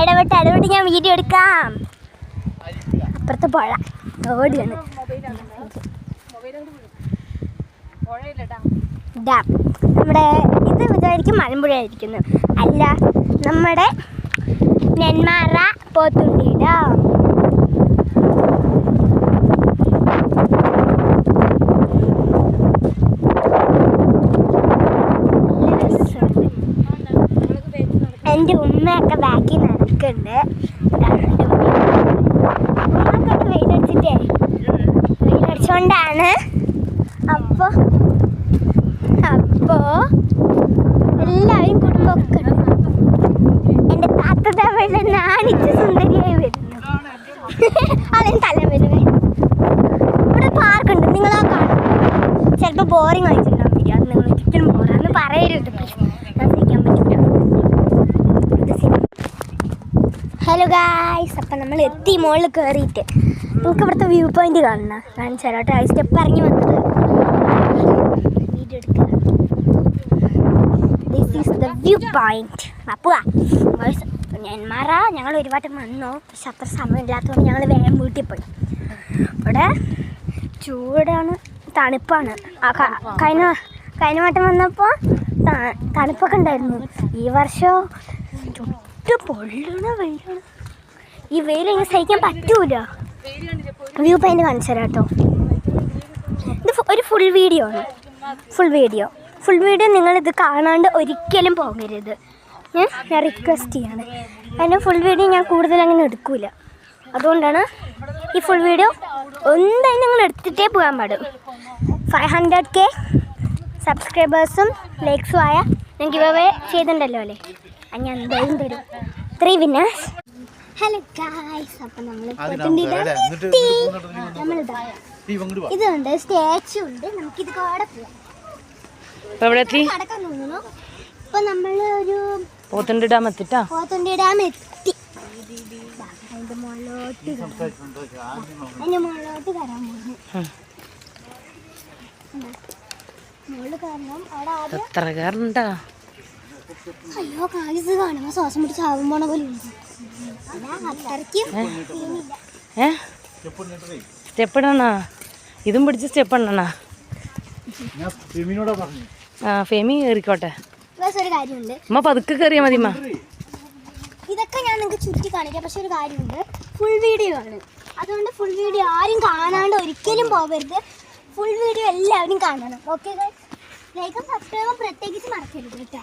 ഇടപെട്ട് ഞാൻ വീഡിയോ എടുക്കാം. അപ്പുറത്ത് പുഴ ഓടിയാണ് ഡാം. നമ്മുടെ ഇത് വിചാരിക്കും മലമ്പുഴ ആയിരിക്കുന്നു, അല്ല നമ്മുടെ നെന്മാറ പോത്തുണ്ടി ഡാം. എൻ്റെ ഉമ്മയൊക്കെ ബാക്കിൽ നടക്കുന്നുണ്ട്. ഉമ്മക്കൊക്കെ വെയിലടിച്ചോണ്ടാണ്. അപ്പോൾ എല്ലാവരും കുടുംബമൊക്കെ എൻ്റെ താത്ത തമിഴ് നാണിച്ച് സുന്ദരിയായി വരുന്നു. അതിന് തല വരുവേ. ഇവിടെ പാർക്കുണ്ട്, നിങ്ങളാ കാണും. ചിലപ്പോൾ ബോറിങ് ആയിട്ടുണ്ടാവും. അത് നിങ്ങൾ ഒരിക്കലും ബോറാന്ന് പറയരുത്, ഞാൻ സഹിക്കാൻ പറ്റില്ല. ഹലോ ഗായ്സ്, അപ്പം നമ്മൾ എത്തി മുകളിൽ കയറിയിട്ട് നമുക്ക് ഇവിടുത്തെ വ്യൂ പോയിന്റ് കാണിച്ചു തരാം കേട്ടോ. സ്റ്റെപ്പ് ഇറങ്ങി വന്നത് വീഡിയോ എടുക്കുക. This is the view point. അപ്പുവാ നെന്മാറ ഞങ്ങൾ ഒരുപാട് വന്നു, പക്ഷെ അത്ര സമയമില്ലാത്തതുകൊണ്ട് ഞങ്ങൾ വേഗം വീട്ടിൽ പോയി. ഇവിടെ ചൂടാണ്, തണുപ്പാണ്. കഴിഞ്ഞ വട്ടം വന്നപ്പോൾ തണുപ്പൊക്കെ ഉണ്ടായിരുന്നു. ഈ വർഷം ചുറ്റും പൊള്ളുന്ന വെയിലാണ്. ഈ വെയിൽ ഇങ്ങനെ സഹിക്കാൻ പറ്റൂല. വ്യൂ പോയിന്റ് കാണിച്ചു തരാം കേട്ടോ. ഇത് ഒരു ഫുൾ വീഡിയോ ആണ്. ഫുൾ വീഡിയോ നിങ്ങളിത് കാണാണ്ട് ഒരിക്കലും പോകരുത്. ഞാൻ റിക്വസ്റ്റ് ചെയ്യാണ്. കാരണം ഫുൾ വീഡിയോ ഞാൻ കൂടുതൽ അങ്ങനെ എടുക്കൂല. അതുകൊണ്ടാണ് ഈ ഫുൾ വീഡിയോ എന്തായാലും നിങ്ങൾ എടുത്തിട്ടേ പോകാൻ പാടും. 500K സബ്സ്ക്രൈബേഴ്സും ലൈക്സും ആയ ഞാൻ ഗിവ് അവേ ചെയ്തിട്ടുണ്ടല്ലോ അല്ലേ, ഞാൻ എന്തായാലും തരും. 3 വിന്നേഴ്സ്. ഹലോ ഗായ്സ്, അപ്പം ഇതുണ്ട്, സ്റ്റാച്ചു ഉണ്ട്. നമുക്കിത് കൂടെ പോവാം. കടക്കാൻ തോന്നുന്നു. ഇപ്പൊ നമ്മള് ഒരു പോത്തുണ്ടി ഡാം എത്തി. അതിന്റെ മുകളിലോട്ട് കയറാൻ പോകുന്നു. മുകളിൽ കയറണം. അവിടെ ആദ്യം അയ്യോ കാലിസ് കാണുമ്പോ ശ്വാസം പിടിച്ച് ആവും പോണ പോലെ സ്റ്റെപ്പ് ഇടണ. ഇതും പിടിച്ച് സ്റ്റെപ്പ് ഇടണ. ഫെമി കയറിക്കോട്ടെ. ഒരു കാര്യമുണ്ട്, അമ്മ പതുക്കെ കയറിയാ മതി. ഇതൊക്കെ ഞാൻ നിങ്ങൾക്ക് ചുറ്റി കാണിക്കാം. പക്ഷെ ഒരു കാര്യമുണ്ട്, ഫുൾ വീഡിയോ ആണ്. അതുകൊണ്ട് ഫുൾ വീഡിയോ ആരും കാണാണ്ട് ഒരിക്കലും പോകരുത്. ഫുൾ വീഡിയോ എല്ലാവരും കാണണം. ഓക്കെ ഗൈസ്, ലൈക്കും സബ്സ്ക്രൈബും പ്രത്യേകിച്ച് മറക്കരുത് കേട്ടോ.